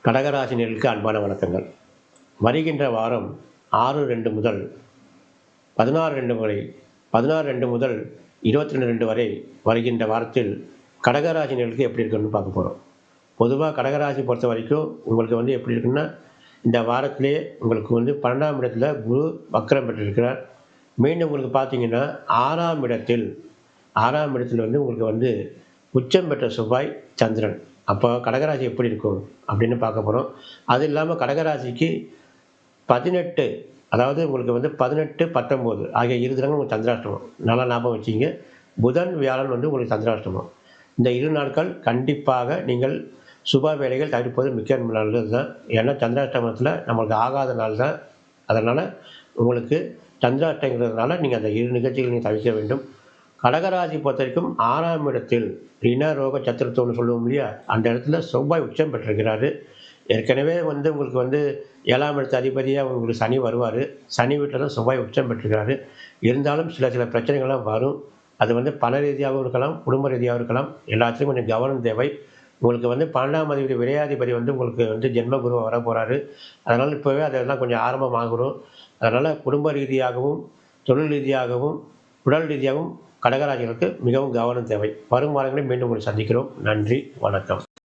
கடகராசினியர்களுக்கு அன்பான வணக்கங்கள். வருகின்ற வாரம் 6/2 முதல் 16/2 வரை 16/2 முதல் 22/2 வரை வருகின்ற வாரத்தில் கடகராசினியர்களுக்கு எப்படி இருக்குன்னு பார்க்க போகிறோம். பொதுவாக கடகராசி பொறுத்த வரைக்கும் உங்களுக்கு எப்படி இருக்குன்னா, இந்த வாரத்திலே உங்களுக்கு 12ஆம் இடத்துல குரு வக்ரம் பெற்றிருக்கிறார். மீண்டும் உங்களுக்கு பார்த்தீங்கன்னா 6ஆம் இடத்தில் 6ஆம் இடத்தில் உங்களுக்கு உச்சம் பெற்ற செவ்வாய், சந்திரன். அப்போ கடகராசி எப்படி இருக்கும் அப்படின்னு பார்க்க போகிறோம். அது இல்லாமல் கடகராசிக்கு 18, அதாவது உங்களுக்கு 18, 19 ஆகிய இரு தினங்கள் உங்களுக்கு சந்திராஷ்டமம். நல்லா ஞாபகம் வச்சிங்க. புதன், வியாழன் உங்களுக்கு சந்திராஷ்டமம். இந்த இரு நாட்கள் கண்டிப்பாக நீங்கள் சுப வேலைகள் தவிர்ப்பது மிக்க நல்லது தான். ஏன்னா சந்திராஷ்டமத்தில் நம்மளுக்கு ஆகாத நாள் தான். அதனால் உங்களுக்கு சந்திராஷ்டங்கிறதுனால நீங்கள் அந்த இரு நிகழ்ச்சிகளை நீங்கள் தவிர்க்க வேண்டும். கடகராசி பொறுத்த வரைக்கும் 6ஆம் இடத்தில் ரிண ரோக சத்துருத்தம்னு சொல்லுவோம் இல்லையா, அந்த இடத்துல செவ்வாய் உச்சம் பெற்றிருக்கிறாரு. ஏற்கனவே உங்களுக்கு 7ஆம் இடத்து அதிபதியாக உங்களுக்கு சனி வருவார். சனி வீட்டில் தான் செவ்வாய் உச்சம் பெற்றிருக்கிறாரு. இருந்தாலும் சில பிரச்சனைகள்லாம் வரும். அது பண ரீதியாகவும் இருக்கலாம், குடும்ப ரீதியாகவும் இருக்கலாம். எல்லாத்துலேயும் கொஞ்சம் கவனம் தேவை. உங்களுக்கு 12ஆம் அதிபதி விரையாதிபதி உங்களுக்கு ஜென்ம குருவை வர போகிறாரு. அதனால் இப்போவே அதெல்லாம் கொஞ்சம் ஆரம்பமாகணும். அதனால் குடும்ப ரீதியாகவும், தொழில் ரீதியாகவும், உடல் ரீதியாகவும் கடகராசிகளுக்கு மிகவும் கவனம் தேவை. வரும் வாரங்களில் மீண்டும் உங்களை சந்திக்கிறோம். நன்றி, வணக்கம்.